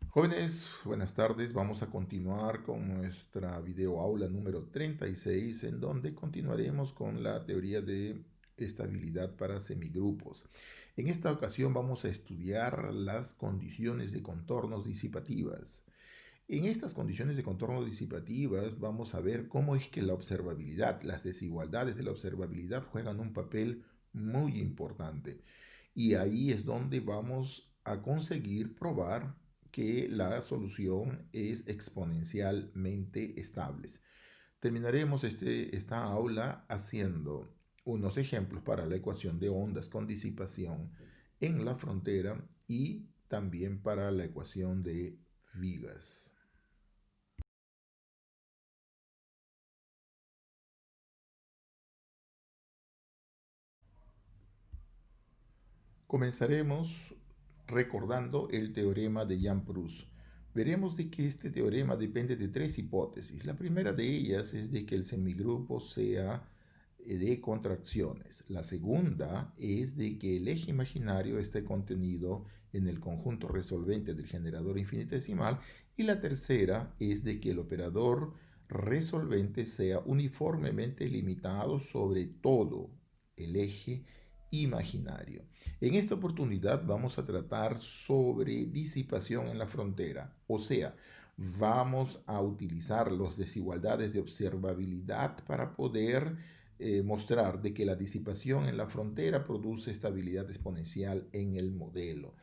Jóvenes, buenas tardes. Vamos a continuar con nuestra video aula número 36, en donde continuaremos con la teoría de estabilidad para semigrupos. En esta ocasión vamos a estudiar las condiciones de contornos disipativas. En estas condiciones de contorno disipativas vamos a ver cómo es que la observabilidad, las desigualdades de la observabilidad juegan un papel muy importante. Y ahí es donde vamos a conseguir probar que la solución es exponencialmente estable. Terminaremos esta aula haciendo unos ejemplos para la ecuación de ondas con disipación en la frontera y también para la ecuación de vigas. Comenzaremos recordando el teorema de Jan-Proust. Veremos de que este teorema depende de tres hipótesis. La primera de ellas es de que el semigrupo sea de contracciones. La segunda es de que el eje imaginario esté contenido en el conjunto resolvente del generador infinitesimal. Y la tercera es de que el operador resolvente sea uniformemente limitado sobre todo el eje imaginario. En esta oportunidad vamos a tratar sobre disipación en la frontera, o sea, vamos a utilizar las desigualdades de observabilidad para poder mostrar de que la disipación en la frontera produce estabilidad exponencial en el modelo.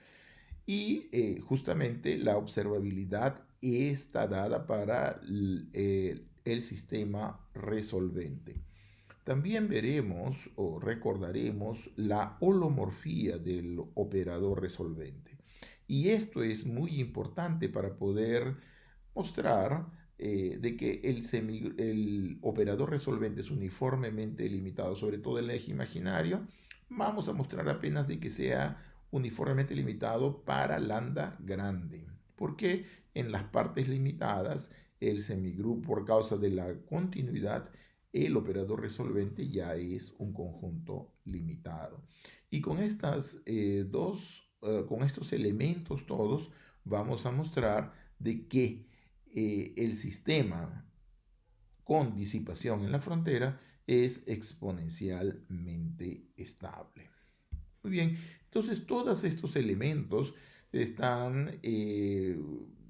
Y justamente la observabilidad está dada para el sistema resolvente. También veremos o recordaremos la holomorfía del operador resolvente. Y esto es muy importante para poder mostrar de que el operador resolvente es uniformemente limitado, sobre todo el eje imaginario. Vamos a mostrar apenas de que sea uniformemente limitado para lambda grande, porque en las partes limitadas el semigrupo, por causa de la continuidad, el operador resolvente ya es un conjunto limitado. Y con con estos elementos todos, vamos a mostrar de que el sistema con disipación en la frontera es exponencialmente estable. Muy bien, entonces todos estos elementos están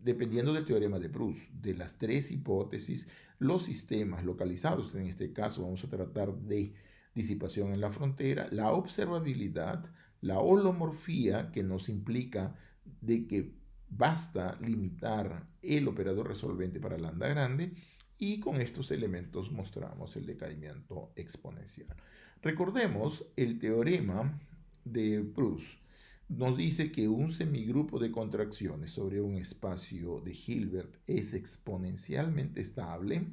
dependiendo del teorema de Proust, de las tres hipótesis, los sistemas localizados, en este caso vamos a tratar de disipación en la frontera, la observabilidad, la holomorfía, que nos implica de que basta limitar el operador resolvente para lambda grande, y con estos elementos mostramos el decaimiento exponencial. Recordemos el teorema de Proust. Nos dice que un semigrupo de contracciones sobre un espacio de Hilbert es exponencialmente estable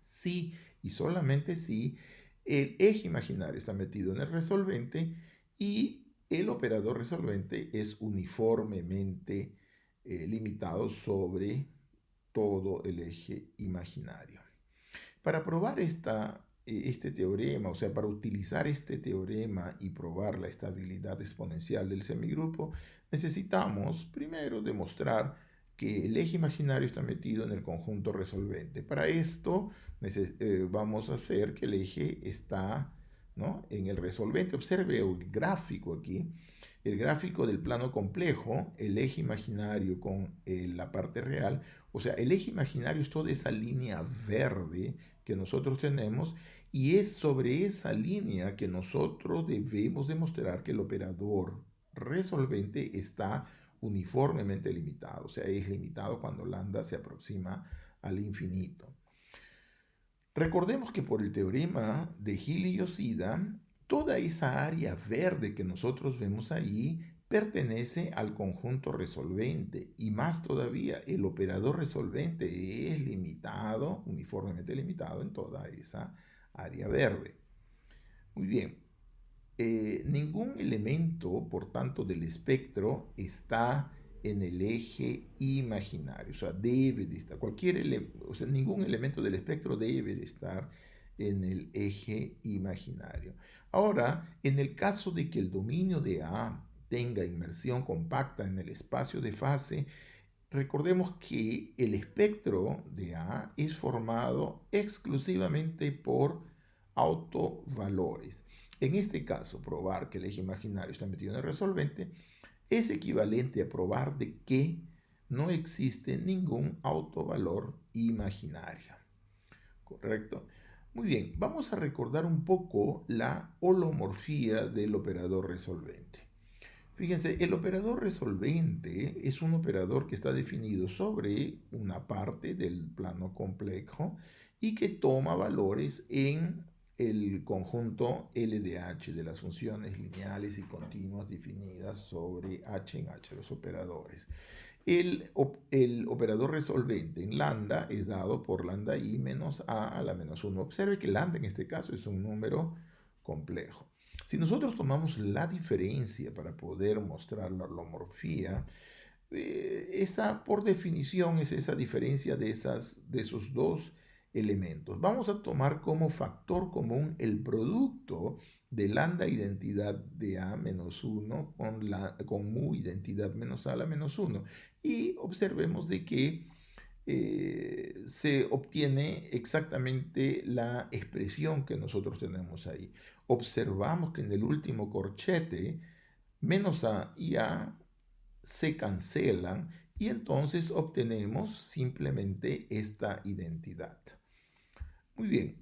si y solamente si el eje imaginario está metido en el resolvente y el operador resolvente es uniformemente limitado sobre todo el eje imaginario. Para probar este teorema, o sea, para utilizar este teorema y probar la estabilidad exponencial del semigrupo, necesitamos primero demostrar que el eje imaginario está metido en el conjunto resolvente. Para esto vamos a hacer que el eje está, ¿no?, en el resolvente. Observe el gráfico aquí. El gráfico del plano complejo, el eje imaginario con la parte real, o sea, el eje imaginario es toda esa línea verde que nosotros tenemos, y es sobre esa línea que nosotros debemos demostrar que el operador resolvente está uniformemente limitado, o sea, es limitado cuando lambda se aproxima al infinito. Recordemos que por el teorema de Hill y Yoshida, toda esa área verde que nosotros vemos ahí pertenece al conjunto resolvente, y más todavía, el operador resolvente es limitado, uniformemente limitado en toda esa área verde. Muy bien, ningún elemento, por tanto, del espectro está en el eje imaginario, o sea, debe de estar, o sea, ningún elemento del espectro debe de estar en el eje imaginario. Ahora, en el caso de que el dominio de A tenga inmersión compacta en el espacio de fase, recordemos que el espectro de A es formado exclusivamente por autovalores. En este caso, probar que el eje imaginario está metido en el resolvente es equivalente a probar de que no existe ningún autovalor imaginario. ¿Correcto? Muy bien, vamos a recordar un poco la holomorfía del operador resolvente. Fíjense, el operador resolvente es un operador que está definido sobre una parte del plano complejo y que toma valores en el conjunto LDH de las funciones lineales y continuas definidas sobre H en H, los operadores. El operador resolvente en lambda es dado por lambda i menos a la menos 1. Observe que lambda en este caso es un número complejo. Si nosotros tomamos la diferencia para poder mostrar la holomorfía, esa por definición es esa diferencia de esos dos elementos. Vamos a tomar como factor común el producto de lambda identidad de A menos 1 con mu identidad menos A a la menos 1. Y observemos de que se obtiene exactamente la expresión que nosotros tenemos ahí. Observamos que en el último corchete, menos A y A se cancelan y entonces obtenemos simplemente esta identidad. Muy bien.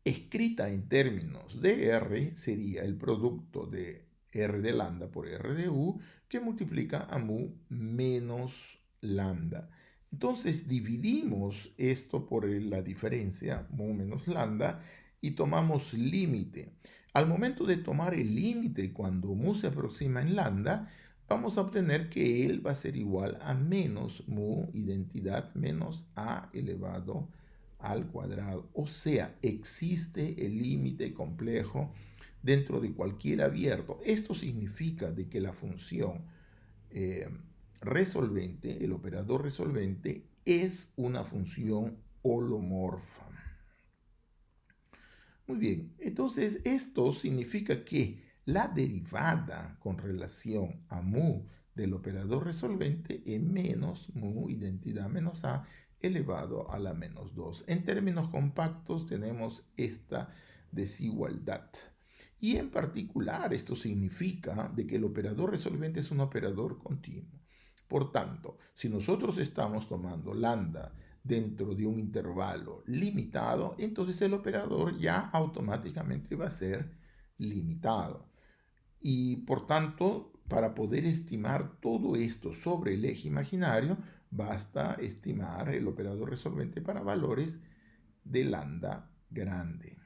Escrita en términos de R sería el producto de R de lambda por R de U que multiplica a mu menos lambda. Entonces dividimos esto por la diferencia mu menos lambda y tomamos límite. Al momento de tomar el límite cuando mu se aproxima en lambda, vamos a obtener que él va a ser igual a menos mu identidad menos a elevado al cuadrado. O sea, existe el límite complejo dentro de cualquier abierto. Esto significa de que la función eh, resolvente, el operador resolvente, es una función holomorfa. Muy bien, entonces esto significa que la derivada con relación a mu del operador resolvente es menos mu identidad menos a elevado a la menos 2. En términos compactos tenemos esta desigualdad. Y en particular esto significa de que el operador resolvente es un operador continuo. Por tanto, si nosotros estamos tomando lambda dentro de un intervalo limitado, entonces el operador ya automáticamente va a ser limitado. Y por tanto, para poder estimar todo esto sobre el eje imaginario, basta estimar el operador resolvente para valores de lambda grande.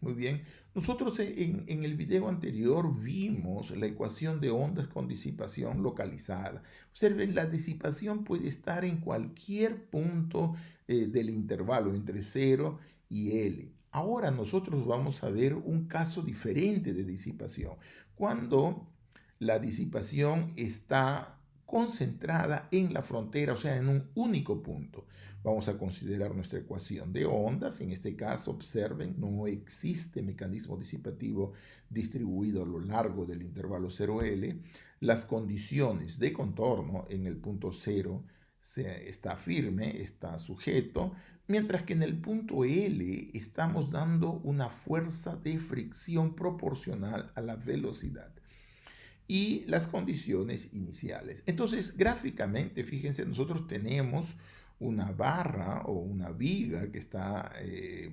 Muy bien, nosotros en el video anterior vimos la ecuación de ondas con disipación localizada. Observen, la disipación puede estar en cualquier punto del intervalo entre 0 y L. Ahora nosotros vamos a ver un caso diferente de disipación, cuando la disipación está concentrada en la frontera, o sea, en un único punto. Vamos a considerar nuestra ecuación de ondas. En este caso, observen, no existe mecanismo disipativo distribuido a lo largo del intervalo 0L. Las condiciones de contorno en el punto 0 está firme, está sujeto, mientras que en el punto L estamos dando una fuerza de fricción proporcional a la velocidad y las condiciones iniciales. Entonces, gráficamente, fíjense, nosotros tenemos una barra o una viga que está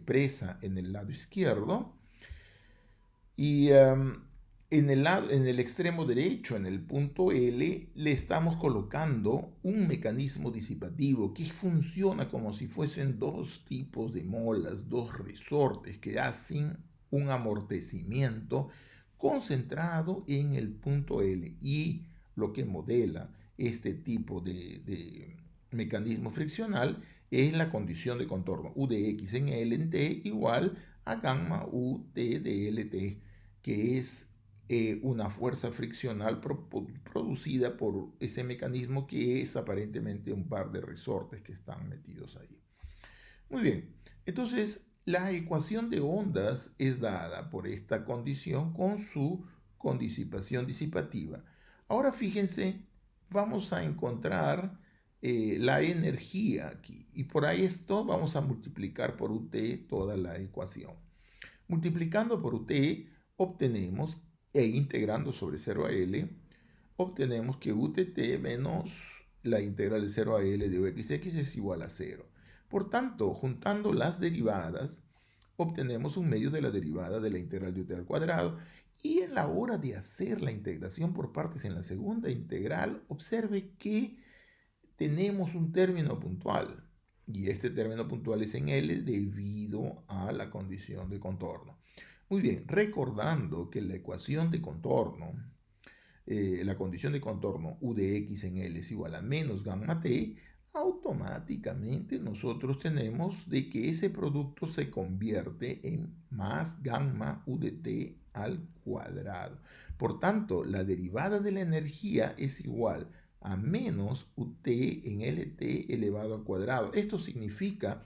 presa en el lado izquierdo y en el extremo derecho, en el punto L, le estamos colocando un mecanismo disipativo que funciona como si fuesen dos tipos de molas, dos resortes que hacen un amortecimiento concentrado en el punto L. Y lo que modela este tipo de mecanismo friccional es la condición de contorno U de X en L en T igual a gamma U T de LT, que es una fuerza friccional producida por ese mecanismo que es aparentemente un par de resortes que están metidos ahí. Muy bien, entonces la ecuación de ondas es dada por esta condición con su condisipación disipativa. Ahora fíjense, vamos a encontrar la energía aquí. Y por ahí esto vamos a multiplicar por UT toda la ecuación. Multiplicando por UT obtenemos, e integrando sobre 0 a L, obtenemos que UTT menos la integral de 0 a L de UXX es igual a 0. Por tanto, juntando las derivadas, obtenemos un medio de la derivada de la integral de UT al cuadrado. Y en la hora de hacer la integración por partes en la segunda integral, observe que tenemos un término puntual. Y este término puntual es en L debido a la condición de contorno. Muy bien, recordando que la ecuación de contorno, la condición de contorno u de x en L es igual a menos gamma t, automáticamente nosotros tenemos de que ese producto se convierte en más gamma u de t al cuadrado. Por tanto, la derivada de la energía es igual a menos ut en lt elevado al cuadrado. Esto significa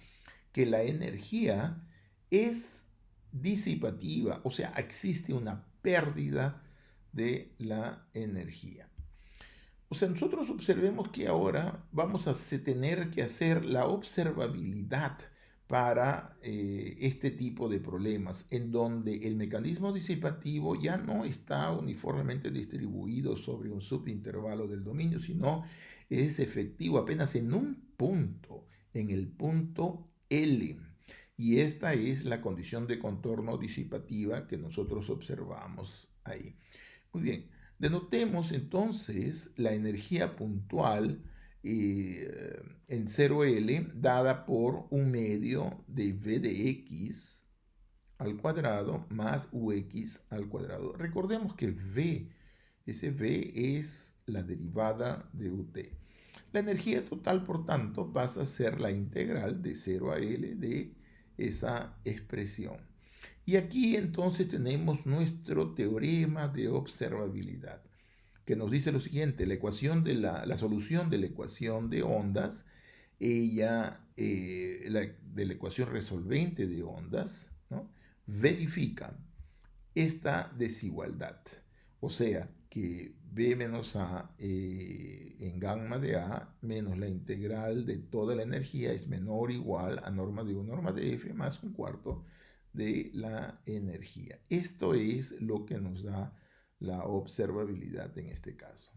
que la energía es disipativa, o sea, existe una pérdida de la energía. O sea, nosotros observemos que ahora vamos a tener que hacer la observabilidad para este tipo de problemas, en donde el mecanismo disipativo ya no está uniformemente distribuido sobre un subintervalo del dominio, sino es efectivo apenas en un punto, en el punto L. Y esta es la condición de contorno disipativa que nosotros observamos ahí. Muy bien, denotemos entonces la energía puntual en 0L dada por un medio de V de X al cuadrado más UX al cuadrado. Recordemos que ese V es la derivada de UT. La energía total, por tanto, pasa a ser la integral de 0 a L de esa expresión. Y aquí entonces tenemos nuestro teorema de observabilidad, que nos dice lo siguiente: la ecuación de la solución de la ecuación de ondas, de la ecuación resolvente de ondas, ¿no?, verifica esta desigualdad. O sea, que B menos A en gamma de A menos la integral de toda la energía es menor o igual a norma de U, norma de F más un cuarto de la energía. Esto es lo que nos da la observabilidad en este caso.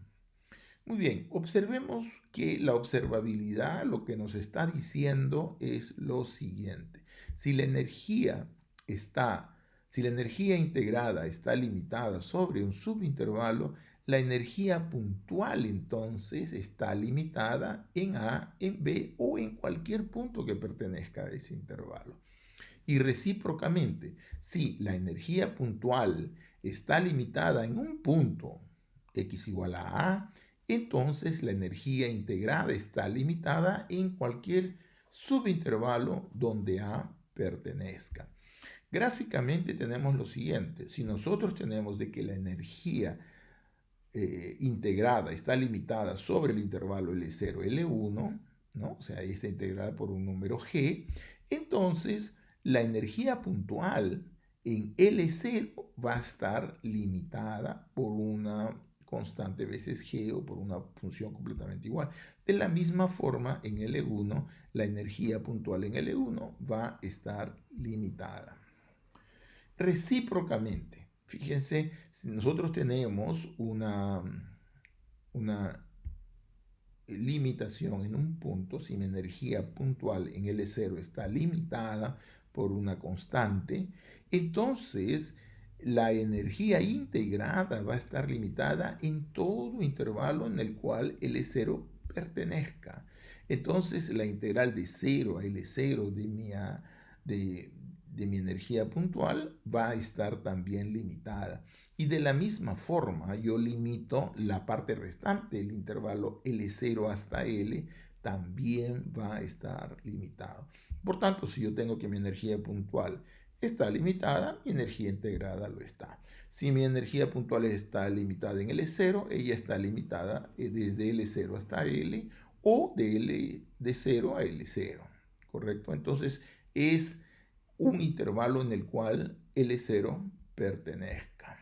Muy bien, observemos que la observabilidad lo que nos está diciendo es lo siguiente. Si la energía si la energía integrada está limitada sobre un subintervalo, la energía puntual entonces está limitada en A, en B o en cualquier punto que pertenezca a ese intervalo. Y recíprocamente, si la energía puntual está limitada en un punto, x igual a A, entonces la energía integrada está limitada en cualquier subintervalo donde A pertenezca. Gráficamente tenemos lo siguiente: si nosotros tenemos de que la energía integrada está limitada sobre el intervalo L0, L1, ¿no?, o sea, está integrada por un número G, entonces la energía puntual en L0 va a estar limitada por una constante veces G o por una función completamente igual. De la misma forma, en L1, la energía puntual en L1 va a estar limitada. Recíprocamente, fíjense, si nosotros tenemos una limitación en un punto, si mi energía puntual en L0 está limitada por una constante, entonces la energía integrada va a estar limitada en todo intervalo en el cual L0 pertenezca. Entonces la integral de 0 a L0 de mi energía puntual va a estar también limitada. Y de la misma forma, yo limito la parte restante, el intervalo L0 hasta L, también va a estar limitado. Por tanto, si yo tengo que mi energía puntual está limitada, mi energía integrada lo está. Si mi energía puntual está limitada en L0, ella está limitada desde L0 hasta L o de 0 a L0, ¿correcto? Entonces, es un intervalo en el cual L0 pertenezca.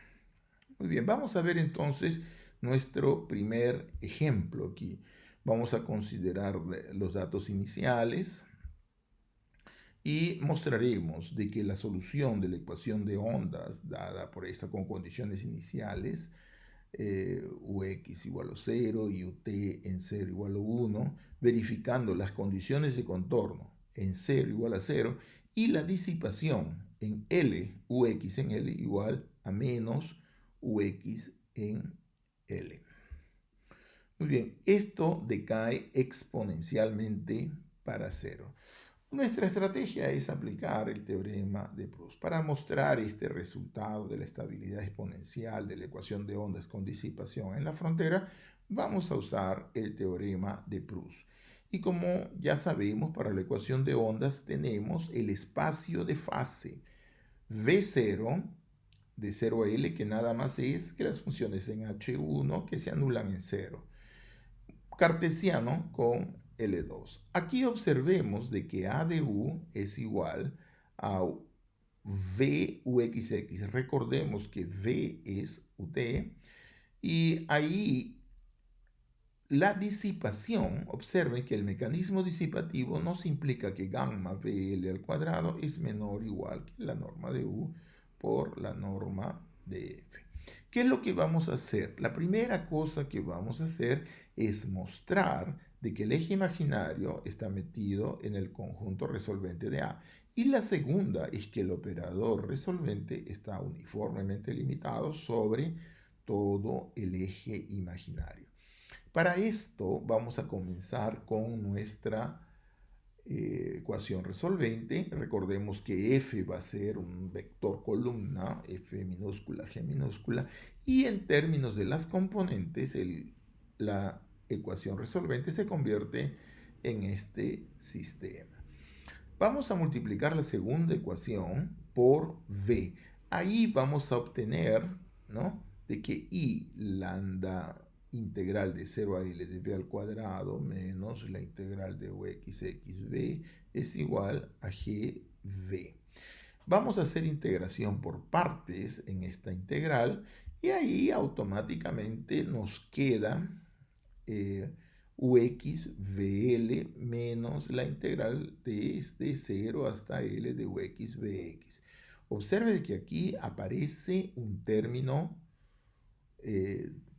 Muy bien, vamos a ver entonces nuestro primer ejemplo aquí. Vamos a considerar los datos iniciales y mostraremos de que la solución de la ecuación de ondas dada por esta con condiciones iniciales, Ux igual a 0 y Ut en 0 igual a 1, verificando las condiciones de contorno en 0 igual a 0 y la disipación en L, Ux en L igual a menos Ux en L. Muy bien, esto decae exponencialmente para 0. Nuestra estrategia es aplicar el teorema de Proust para mostrar este resultado de la estabilidad exponencial de la ecuación de ondas con disipación en la frontera. Vamos a usar el teorema de Proust. Y como ya sabemos, para la ecuación de ondas tenemos el espacio de fase V0 de 0 a L, que nada más es que las funciones en H1 que se anulan en 0. Cartesiano con L2. Aquí observemos de que A de U es igual a VUXX. Recordemos que V es UT y ahí la disipación, observen que el mecanismo disipativo nos implica que gamma VL al cuadrado es menor o igual que la norma de U por la norma de F. ¿Qué es lo que vamos a hacer? La primera cosa que vamos a hacer es mostrar de que el eje imaginario está metido en el conjunto resolvente de A. Y la segunda es que el operador resolvente está uniformemente limitado sobre todo el eje imaginario. Para esto vamos a comenzar con nuestra ecuación resolvente. Recordemos que F va a ser un vector columna, F minúscula, G minúscula, y en términos de las componentes, la ecuación resolvente se convierte en este sistema. Vamos a multiplicar la segunda ecuación por V. Ahí vamos a obtener, ¿no?, de que I lambda integral de 0 a L de B al cuadrado menos la integral de UXXV es igual a GV. Vamos a hacer integración por partes en esta integral y ahí automáticamente nos queda UXVL menos la integral desde 0 hasta L de UXVX. Observe que aquí aparece un término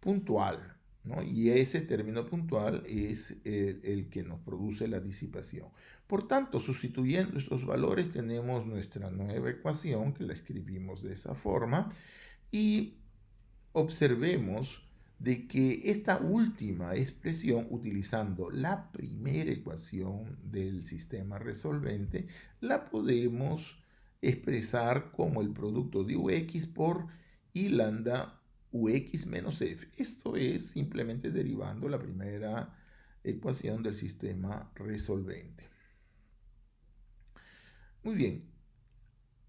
puntual, ¿no? Y ese término puntual es el que nos produce la disipación. Por tanto, sustituyendo estos valores tenemos nuestra nueva ecuación, que la escribimos de esa forma, y observemos de que esta última expresión, utilizando la primera ecuación del sistema resolvente, la podemos expresar como el producto de Ux por I lambda Ux menos F. Esto es simplemente derivando la primera ecuación del sistema resolvente. Muy bien,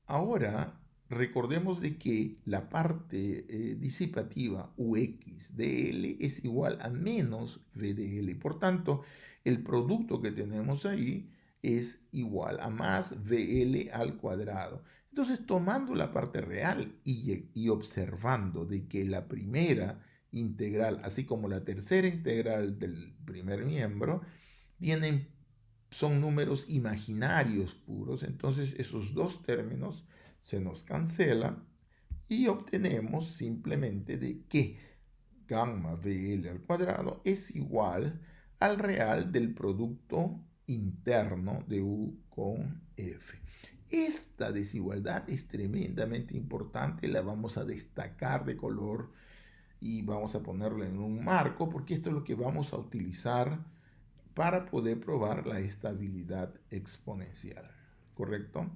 ahora recordemos de que la parte disipativa Ux de L es igual a menos V de L. Por tanto, el producto que tenemos ahí es igual a más VL al cuadrado. Entonces, tomando la parte real y observando de que la primera integral, así como la tercera integral del primer miembro, son números imaginarios puros, entonces esos dos términos se nos cancela y obtenemos simplemente de que gamma VL al cuadrado es igual al real del producto interno de U con F. Esta desigualdad es tremendamente importante, la vamos a destacar de color y vamos a ponerla en un marco porque esto es lo que vamos a utilizar para poder probar la estabilidad exponencial, ¿correcto?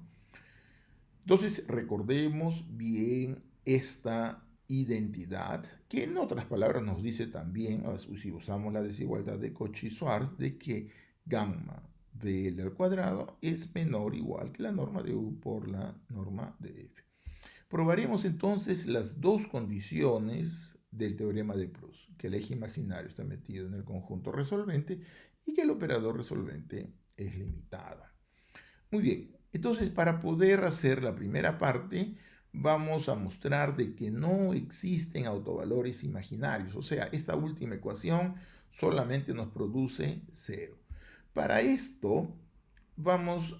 Entonces, recordemos bien esta identidad, que en otras palabras nos dice también, si usamos la desigualdad de Cauchy-Schwarz, de que gamma de L al cuadrado es menor o igual que la norma de U por la norma de F. Probaremos entonces las dos condiciones del teorema de Proust, que el eje imaginario está metido en el conjunto resolvente y que el operador resolvente es limitado. Muy bien, entonces para poder hacer la primera parte vamos a mostrar de que no existen autovalores imaginarios, o sea, esta última ecuación solamente nos produce 0. Para esto vamos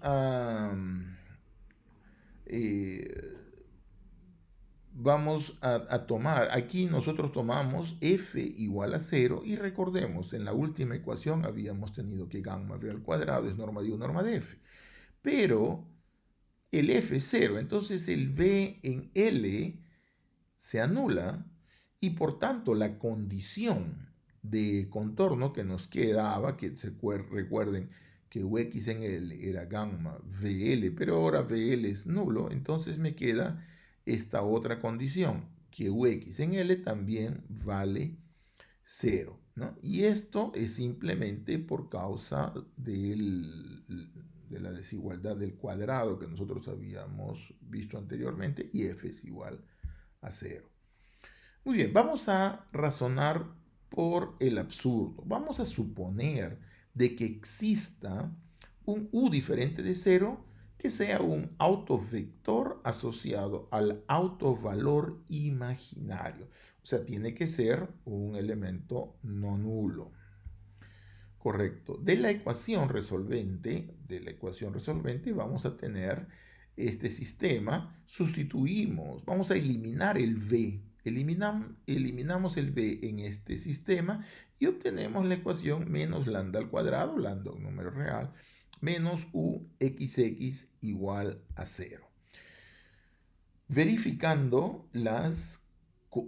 eh, a tomar, aquí nosotros tomamos f igual a 0 y recordemos, en la última ecuación habíamos tenido que gamma v al cuadrado es norma de u, norma de f. Pero el f es 0, entonces el v en L se anula y por tanto la condición de contorno que nos quedaba, que recuerden que ux en L era gamma VL, pero ahora VL es nulo, entonces me queda esta otra condición, que ux en L también vale 0, ¿no? Y esto es simplemente por causa de la desigualdad del cuadrado que nosotros habíamos visto anteriormente, y f es igual a 0. Muy bien, vamos a razonar por el absurdo. Vamos a suponer de que exista un u diferente de 0 que sea un autovector asociado al autovalor imaginario. O sea, tiene que ser un elemento no nulo. Correcto. De la ecuación resolvente vamos a tener este sistema, sustituimos, vamos a eliminar el v, eliminamos el v en este sistema y obtenemos la ecuación menos lambda al cuadrado, lambda un número real, menos uxx igual a 0. Verificando las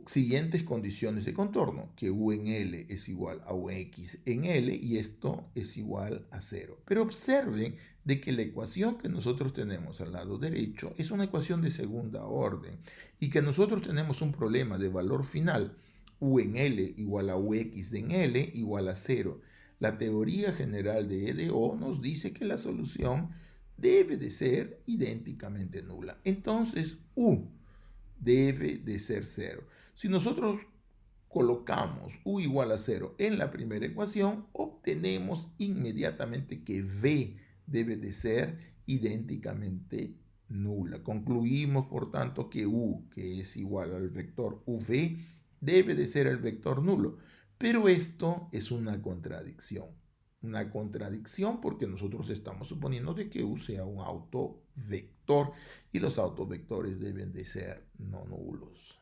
siguientes condiciones de contorno, que u en L es igual a ux en L y esto es igual a 0. Pero observen de que la ecuación que nosotros tenemos al lado derecho es una ecuación de segunda orden y que nosotros tenemos un problema de valor final, u en L igual a ux en L igual a 0. La teoría general de EDO nos dice que la solución debe de ser idénticamente nula. Entonces, u debe de ser 0. Si nosotros colocamos u igual a 0 en la primera ecuación, obtenemos inmediatamente que v debe de ser idénticamente nula. Concluimos, por tanto, que u, que es igual al vector uv, debe de ser el vector nulo. Pero esto es una contradicción. Una contradicción porque nosotros estamos suponiendo de que u sea un autovector y los autovectores deben de ser no nulos.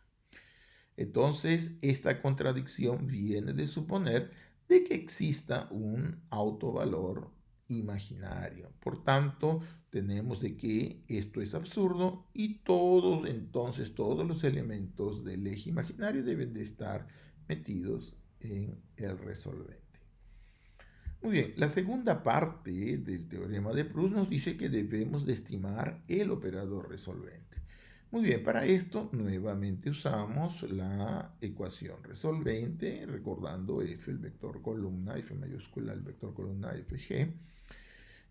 Entonces, esta contradicción viene de suponer de que exista un autovalor imaginario. Por tanto, tenemos de que esto es absurdo y todos los elementos del eje imaginario deben de estar metidos en el resolvente. Muy bien, la segunda parte del teorema de Proust nos dice que debemos de estimar el operador resolvente. Muy bien, para esto nuevamente usamos la ecuación resolvente, recordando f, el vector columna, f mayúscula, el vector columna fg.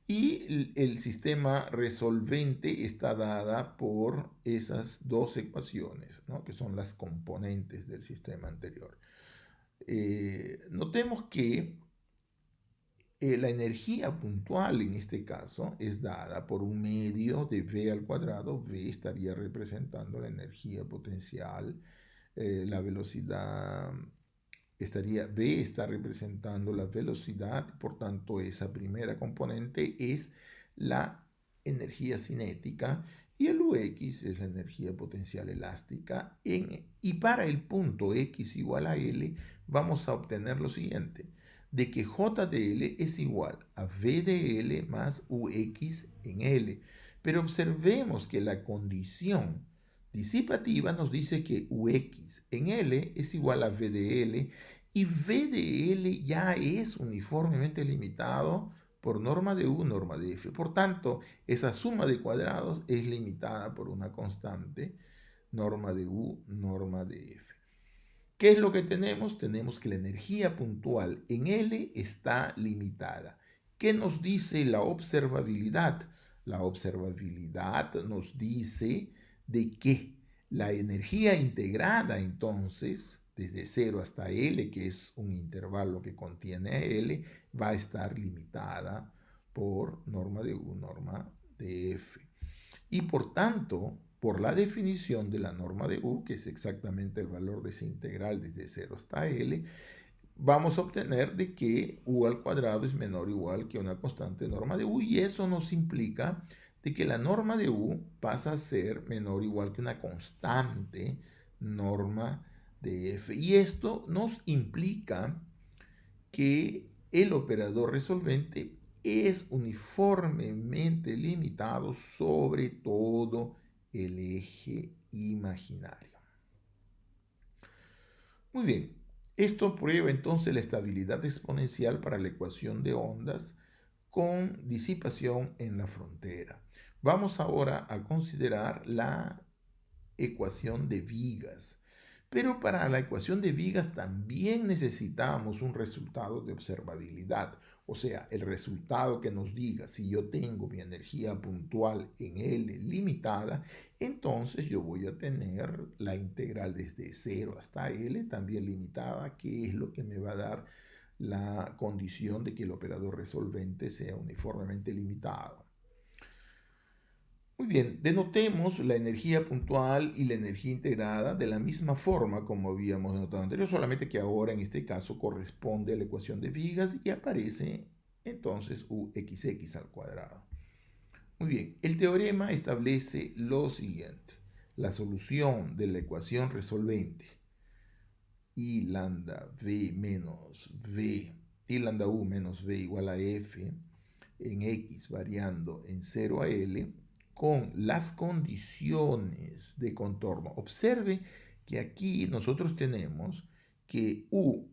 Y el sistema resolvente está dada por esas dos ecuaciones, ¿no? Que son las componentes del sistema anterior. Notemos que la energía puntual en este caso es dada por un medio de v al cuadrado. V estaría representando la energía potencial, la velocidad v está representando la velocidad, por tanto esa primera componente es la energía cinética y el ux es la energía potencial elástica. Y para el punto x igual a L vamos a obtener lo siguiente, de que j de L es igual a v de L más ux en L. Pero observemos que la condición disipativa nos dice que ux en L es igual a v de L y v de L ya es uniformemente limitado por norma de u, norma de f. Por tanto, esa suma de cuadrados es limitada por una constante, norma de u, norma de f. ¿Qué es lo que tenemos? Tenemos que la energía puntual en L está limitada. ¿Qué nos dice la observabilidad? La observabilidad nos dice de que la energía integrada entonces, desde 0 hasta L, que es un intervalo que contiene L, va a estar limitada por norma de U, norma de F. Y por tanto, por la definición de la norma de U, que es exactamente el valor de esa integral desde 0 hasta L, vamos a obtener de que u al cuadrado es menor o igual que una constante norma de u, y eso nos implica de que la norma de u pasa a ser menor o igual que una constante norma de f. Y esto nos implica que el operador resolvente es uniformemente limitado sobre todo el eje imaginario. Muy bien, esto prueba entonces la estabilidad exponencial para la ecuación de ondas con disipación en la frontera. Vamos ahora a considerar la ecuación de vigas. Pero para la ecuación de vigas también necesitamos un resultado de observabilidad, o sea, el resultado que nos diga si yo tengo mi energía puntual en L limitada, entonces yo voy a tener la integral desde 0 hasta L también limitada, que es lo que me va a dar la condición de que el operador resolvente sea uniformemente limitado. Muy bien, denotemos la energía puntual y la energía integrada de la misma forma como habíamos denotado anterior, solamente que ahora en este caso corresponde a la ecuación de vigas y aparece entonces uxx al cuadrado. Muy bien, el teorema establece lo siguiente. La solución de la ecuación resolvente I lambda v menos v, I lambda u menos v igual a f en x variando en 0 a L con las condiciones de contorno. Observe que aquí nosotros tenemos que u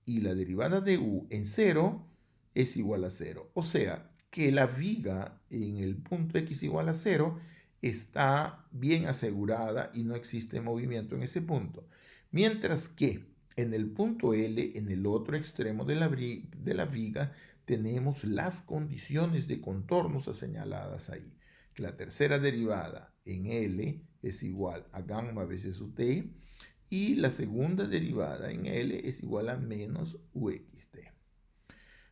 y la derivada de u en 0 es igual a 0. O sea, que la viga en el punto x igual a 0 está bien asegurada y no existe movimiento en ese punto. Mientras que en el punto L, en el otro extremo de la viga, tenemos las condiciones de contornos señaladas ahí. Que la tercera derivada en L es igual a gamma veces ut y la segunda derivada en L es igual a menos uxt.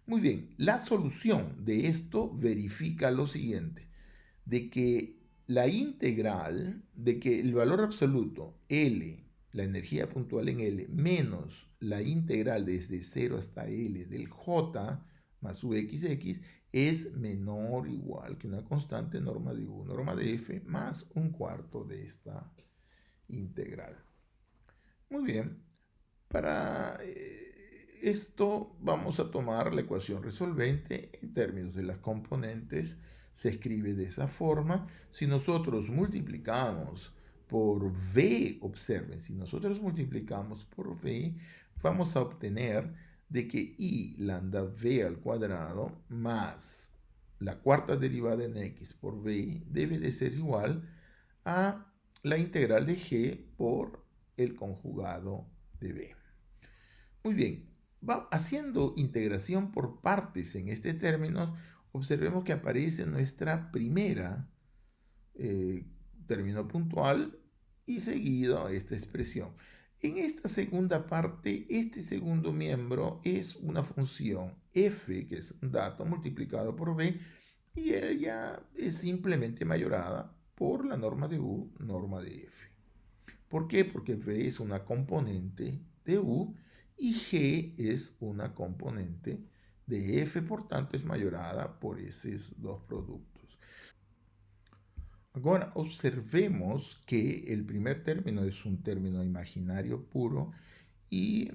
Muy bien, la solución de esto verifica lo siguiente, de que la integral, de que el valor absoluto L, la energía puntual en L, menos la integral desde 0 hasta L del J más uxx es menor o igual que una constante norma de u, norma de f, más un cuarto de esta integral. Muy bien, para esto vamos a tomar la ecuación resolvente en términos de las componentes. Se escribe de esa forma. Si nosotros multiplicamos por v, observen, si nosotros multiplicamos por v, vamos a obtener de que i lambda v al cuadrado más la cuarta derivada en x por v debe de ser igual a la integral de g por el conjugado de b. Muy bien, va haciendo integración por partes en este término, observemos que aparece nuestra primera término puntual y seguido esta expresión. En esta segunda parte, este segundo miembro es una función f, que es un dato multiplicado por b, y ella es simplemente mayorada por la norma de u, norma de f. ¿Por qué? Porque v es una componente de u y g es una componente de f, por tanto es mayorada por esos dos productos. Ahora observemos que el primer término es un término imaginario puro y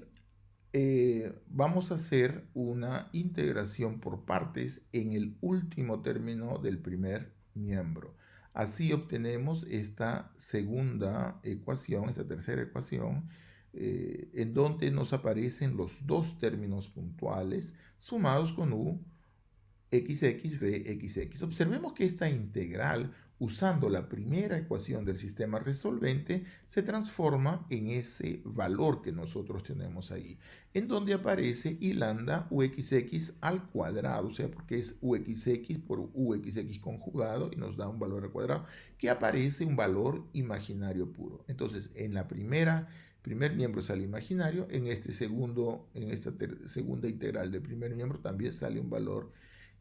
vamos a hacer una integración por partes en el último término del primer miembro. Así obtenemos esta segunda ecuación, esta tercera ecuación, en donde nos aparecen los dos términos puntuales sumados con u, xx, vxx. Observemos que esta integral, usando la primera ecuación del sistema resolvente, se transforma en ese valor que nosotros tenemos ahí, en donde aparece i lambda uxx al cuadrado, o sea, porque es uxx por uxx conjugado y nos da un valor al cuadrado, que aparece un valor imaginario puro. Entonces, en la primer miembro sale imaginario, en esta segunda integral del primer miembro también sale un valor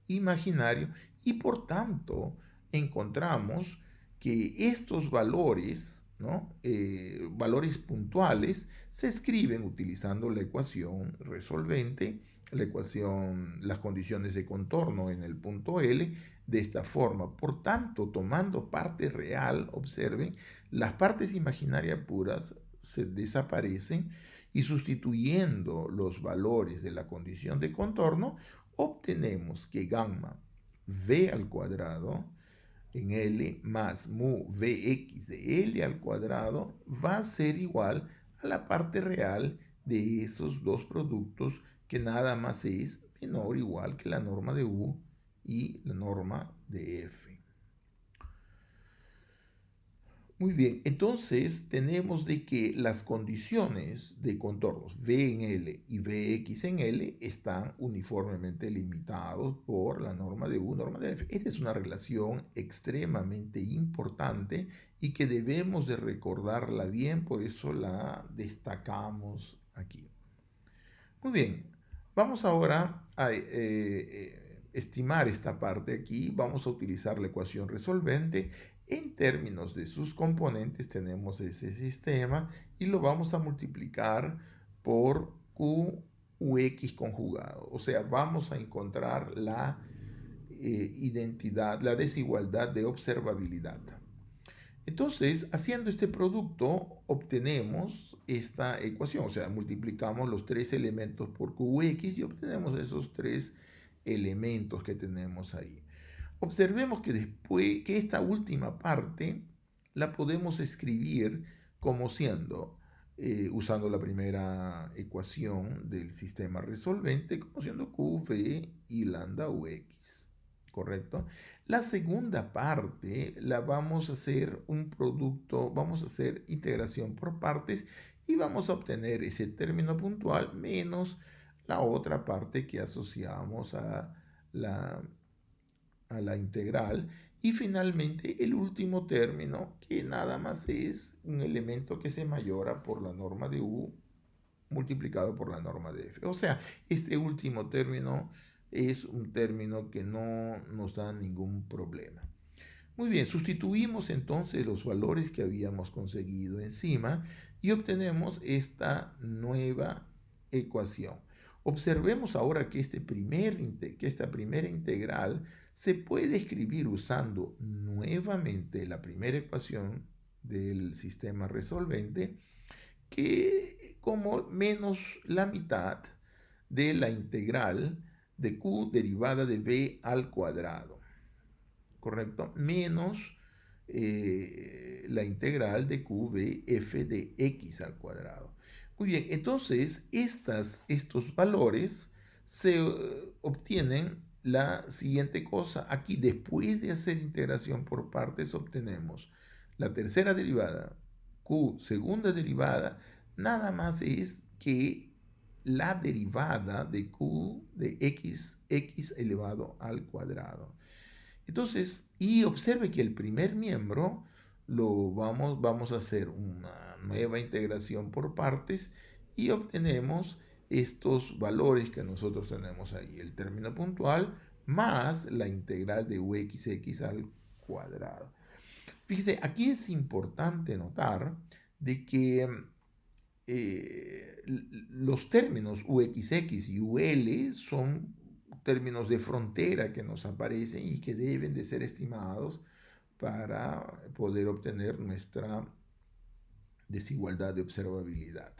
imaginario y por tanto encontramos que estos valores ¿no? Valores puntuales se escriben utilizando la ecuación resolvente, la ecuación, las condiciones de contorno en el punto L, de esta forma. Por tanto, tomando parte real, observen, las partes imaginarias puras se desaparecen y sustituyendo los valores de la condición de contorno, obtenemos que gamma v al cuadrado en L más mu Vx de L al cuadrado va a ser igual a la parte real de esos dos productos, que nada más es menor o igual que la norma de U y la norma de F. Muy bien, entonces tenemos de que las condiciones de contornos V en L y Vx en L están uniformemente limitados por la norma de U, norma de F. Esta es una relación extremadamente importante y que debemos de recordarla bien, por eso la destacamos aquí. Muy bien, vamos ahora a estimar esta parte aquí. Vamos a utilizar la ecuación resolvente. En términos de sus componentes tenemos ese sistema y lo vamos a multiplicar por QUX conjugado. O sea, vamos a encontrar la identidad, la desigualdad de observabilidad. Entonces, haciendo este producto, obtenemos esta ecuación. O sea, multiplicamos los tres elementos por QX y obtenemos esos tres elementos que tenemos ahí. Observemos que después, que esta última parte la podemos escribir como siendo, usando la primera ecuación del sistema resolvente, como siendo QV y lambda UX. ¿Correcto? La segunda parte la vamos a hacer un producto, vamos a hacer integración por partes y vamos a obtener ese término puntual menos la otra parte que asociamos la, a la integral. Y finalmente el último término, que nada más es un elemento que se mayora por la norma de U multiplicado por la norma de F. O sea, este último término es un término que no nos da ningún problema. Muy bien, sustituimos entonces los valores que habíamos conseguido encima y obtenemos esta nueva ecuación. Observemos ahora que esta primera integral se puede escribir usando nuevamente la primera ecuación del sistema resolvente, que como menos la mitad de la integral de q derivada de b al cuadrado, ¿correcto? Menos la integral de qb f de x al cuadrado. Muy bien, entonces estos valores se obtienen la siguiente cosa. Aquí, después de hacer integración por partes, obtenemos la tercera derivada, q segunda derivada, nada más es que la derivada de q de x elevado al cuadrado. Entonces, y observe que el primer miembro vamos a hacer una nueva integración por partes y obtenemos estos valores que nosotros tenemos ahí, el término puntual más la integral de uxx al cuadrado. Fíjese, aquí es importante notar de que los términos uxx y ul son términos de frontera que nos aparecen y que deben de ser estimados para poder obtener nuestra desigualdad de observabilidad.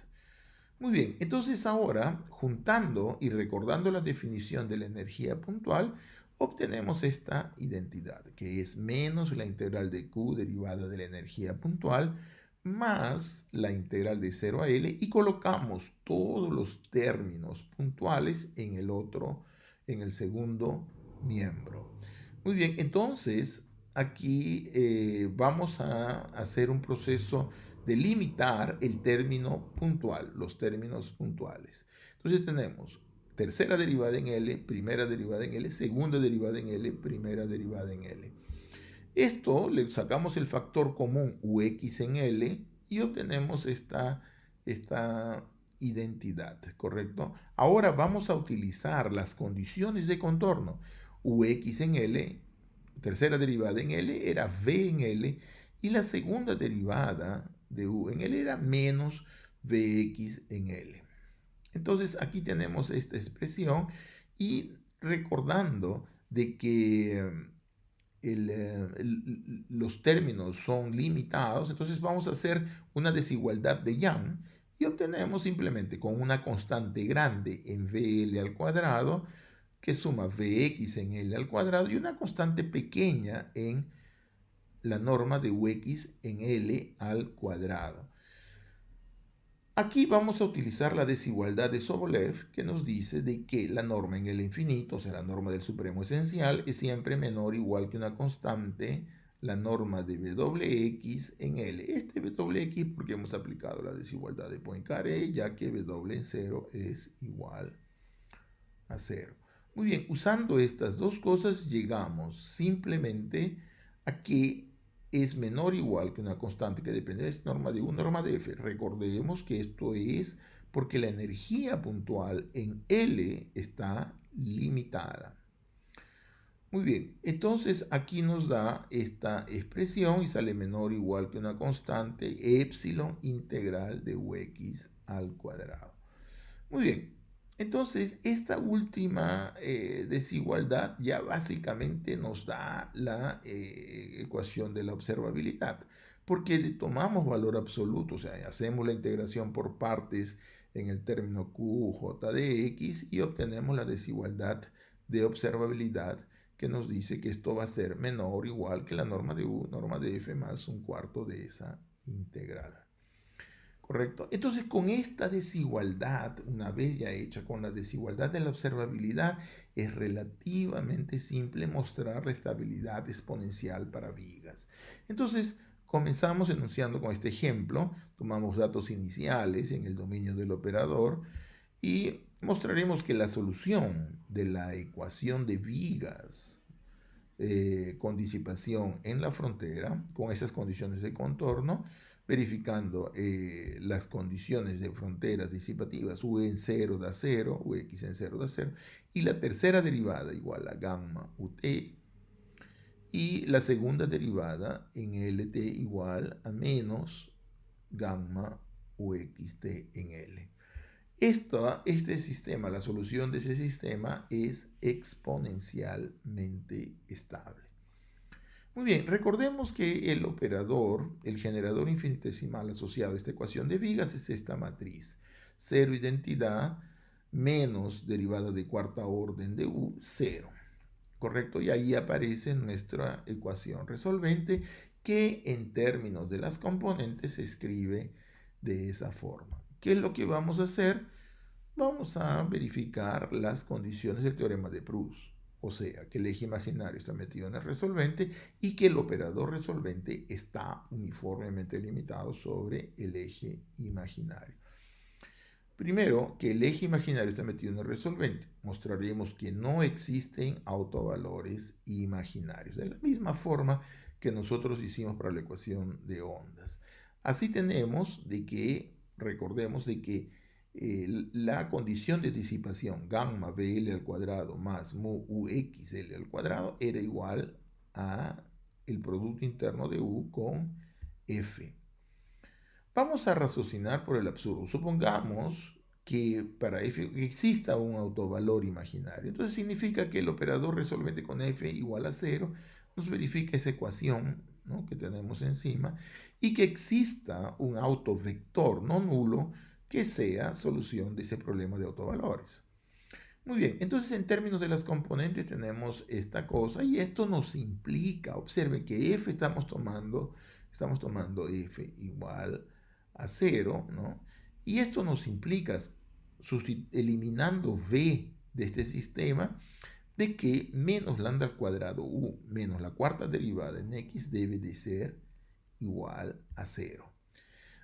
Muy bien, entonces ahora, juntando y recordando la definición de la energía puntual, obtenemos esta identidad, que es menos la integral de Q derivada de la energía puntual, más la integral de 0 a L, y colocamos todos los términos puntuales en el segundo miembro. Muy bien, entonces aquí vamos a hacer un proceso de limitar el término puntual, los términos puntuales. Entonces tenemos tercera derivada en L, primera derivada en L, segunda derivada en L, primera derivada en L. Esto le sacamos el factor común UX en L y obtenemos esta identidad, ¿correcto? Ahora vamos a utilizar las condiciones de contorno. UX en L, tercera derivada en L, era V en L, y la segunda derivada de u en L era menos Vx en L. Entonces aquí tenemos esta expresión y recordando de que los términos son limitados, entonces vamos a hacer una desigualdad de Young y obtenemos simplemente con una constante grande en VL al cuadrado que suma Vx en L al cuadrado y una constante pequeña en la norma de Ux en L al cuadrado. Aquí vamos a utilizar la desigualdad de Sobolev que nos dice de que la norma en el infinito, o sea, la norma del supremo esencial, es siempre menor o igual que una constante, la norma de Wx en L. Este Wx porque hemos aplicado la desigualdad de Poincaré, ya que W en 0 es igual a 0. Muy bien, usando estas dos cosas llegamos simplemente a que es menor o igual que una constante que depende de norma de U, norma de F. Recordemos que esto es porque la energía puntual en L está limitada. Muy bien, entonces aquí nos da esta expresión y sale menor o igual que una constante epsilon integral de Ux al cuadrado. Muy bien, entonces esta última desigualdad ya básicamente nos da la ecuación de la observabilidad, porque le tomamos valor absoluto, o sea, hacemos la integración por partes en el término QJ de X y obtenemos la desigualdad de observabilidad que nos dice que esto va a ser menor o igual que la norma de U, norma de F más un cuarto de esa integral. ¿Correcto? Entonces, con esta desigualdad, una vez ya hecha, con la desigualdad de la observabilidad, es relativamente simple mostrar la estabilidad exponencial para vigas. Entonces, comenzamos enunciando con este ejemplo, tomamos datos iniciales en el dominio del operador y mostraremos que la solución de la ecuación de vigas con disipación en la frontera, con esas condiciones de contorno, verificando las condiciones de fronteras disipativas, U en 0 da 0, Ux en 0 da 0, y la tercera derivada igual a gamma Ut, y la segunda derivada en Lt igual a menos gamma Uxt en L. Este sistema, la solución de ese sistema es exponencialmente estable. Muy bien, recordemos que el operador, el generador infinitesimal asociado a esta ecuación de vigas es esta matriz. 0 identidad menos derivada de cuarta orden de U, 0. ¿Correcto? Y ahí aparece nuestra ecuación resolvente que en términos de las componentes se escribe de esa forma. ¿Qué es lo que vamos a hacer? Vamos a verificar las condiciones del teorema de Proust. O sea, que el eje imaginario está metido en el resolvente y que el operador resolvente está uniformemente limitado sobre el eje imaginario. Primero, que el eje imaginario está metido en el resolvente. Mostraremos que no existen autovalores imaginarios. De la misma forma que nosotros hicimos para la ecuación de ondas. Así tenemos de que, recordemos de que la condición de disipación gamma BL al cuadrado más mu UXL al cuadrado era igual a el producto interno de U con F. Vamos a raciocinar por el absurdo. Supongamos que para F exista un autovalor imaginario. Entonces significa que el operador resolvente con F igual a 0 nos verifica esa ecuación, ¿no?, que tenemos encima y que exista un autovector no nulo que sea solución de ese problema de autovalores. Muy bien, entonces en términos de las componentes tenemos esta cosa y esto nos implica, observen que F estamos tomando F igual a 0, ¿no? Y esto nos implica, eliminando V de este sistema, de que menos lambda al cuadrado U menos la cuarta derivada en X debe de ser igual a 0.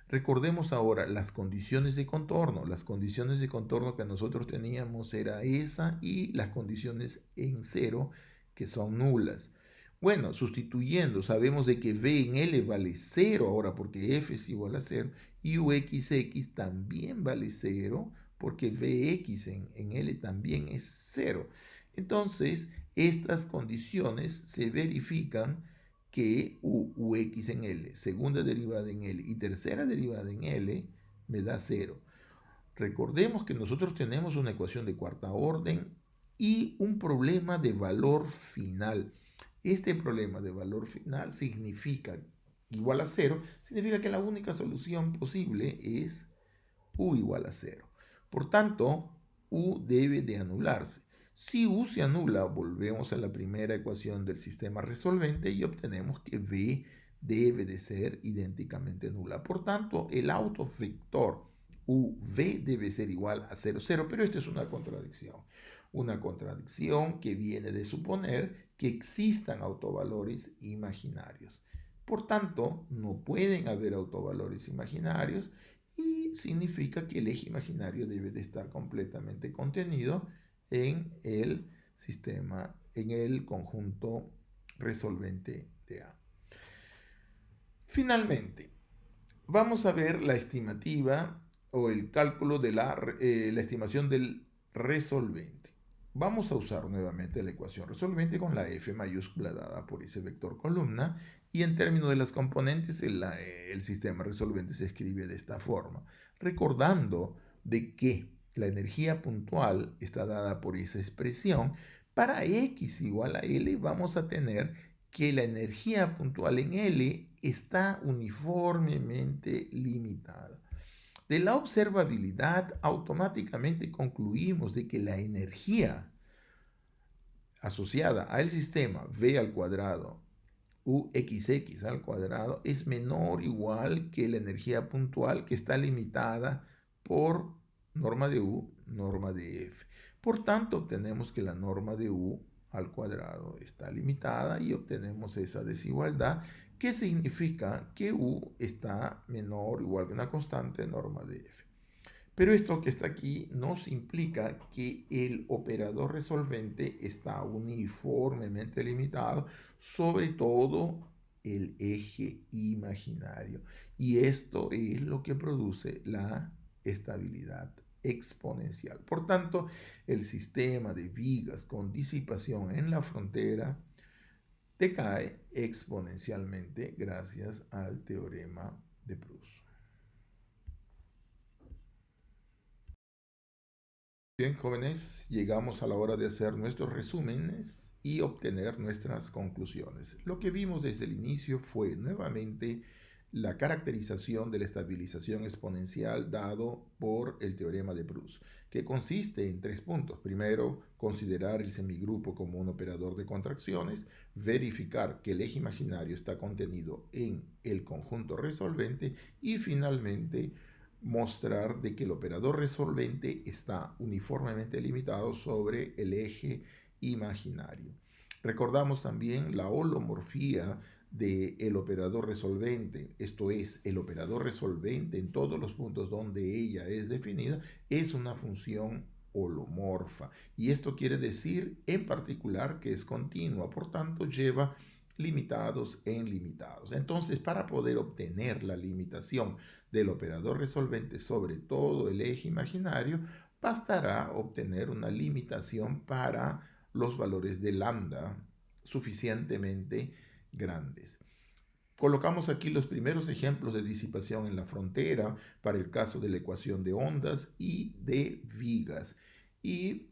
Recordemos ahora las condiciones de contorno. Las condiciones de contorno que nosotros teníamos era esa y las condiciones en 0 que son nulas. Bueno, sustituyendo, sabemos de que V en L vale 0 ahora porque F es igual a 0 y UXX también vale 0 porque Vx en L también es 0. Entonces, estas condiciones se verifican que ux en L, segunda derivada en L y tercera derivada en L me da 0. Recordemos que nosotros tenemos una ecuación de cuarta orden y un problema de valor final. Este problema de valor final significa igual a 0, significa que la única solución posible es u igual a 0. Por tanto, u debe de anularse. Si u se anula, volvemos a la primera ecuación del sistema resolvente y obtenemos que v debe de ser idénticamente nula. Por tanto, el autovector uv debe ser igual a 0, 0, pero esto es una contradicción. Una contradicción que viene de suponer que existan autovalores imaginarios. Por tanto, no pueden haber autovalores imaginarios y significa que el eje imaginario debe de estar completamente contenido en el sistema, en el conjunto resolvente de A. Finalmente, vamos a ver la estimativa o el cálculo de la estimación del resolvente. Vamos a usar nuevamente la ecuación resolvente con la f mayúscula dada por ese vector columna y en términos de las componentes el sistema resolvente se escribe de esta forma, recordando de que la energía puntual está dada por esa expresión. Para x igual a L vamos a tener que la energía puntual en L está uniformemente limitada. De la observabilidad automáticamente concluimos de que la energía asociada al sistema v al cuadrado uxx al cuadrado es menor o igual que la energía puntual que está limitada por norma de u, norma de f. Por tanto, obtenemos que la norma de u al cuadrado está limitada y obtenemos esa desigualdad que significa que u está menor o igual que una constante de norma de f. Pero esto que está aquí nos implica que el operador resolvente está uniformemente limitado sobre todo el eje imaginario. Y esto es lo que produce la estabilidad exponencial. Por tanto, el sistema de vigas con disipación en la frontera decae exponencialmente gracias al teorema de Proust. Bien, jóvenes, llegamos a la hora de hacer nuestros resúmenes y obtener nuestras conclusiones. Lo que vimos desde el inicio fue nuevamente la caracterización de la estabilización exponencial dado por el teorema de Proust, que consiste en 3 puntos. Primero, considerar el semigrupo como un operador de contracciones, verificar que el eje imaginario está contenido en el conjunto resolvente y finalmente mostrar de que el operador resolvente está uniformemente limitado sobre el eje imaginario. Recordamos también la holomorfía del operador resolvente, esto es, el operador resolvente en todos los puntos donde ella es definida, es una función holomorfa. Y esto quiere decir en particular que es continua, por tanto lleva limitados en limitados. Entonces, para poder obtener la limitación del operador resolvente sobre todo el eje imaginario, bastará obtener una limitación para los valores de lambda suficientemente grandes. Colocamos aquí los primeros ejemplos de disipación en la frontera para el caso de la ecuación de ondas y de vigas. Y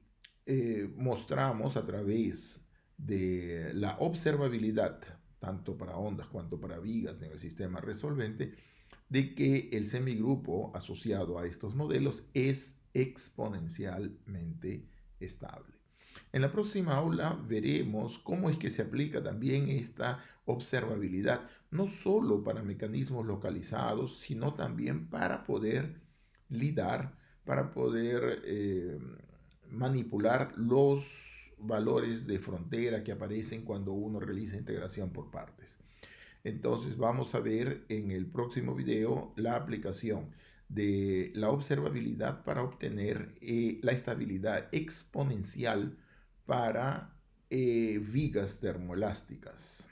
mostramos a través de la observabilidad, tanto para ondas cuanto para vigas en el sistema resolvente, de que el semigrupo asociado a estos modelos es exponencialmente estable. En la próxima aula veremos cómo es que se aplica también esta observabilidad, no solo para mecanismos localizados, sino también para poder lidar, para poder manipular los valores de frontera que aparecen cuando uno realiza integración por partes. Entonces vamos a ver en el próximo video la aplicación de la observabilidad para obtener la estabilidad exponencial para vigas termoelásticas.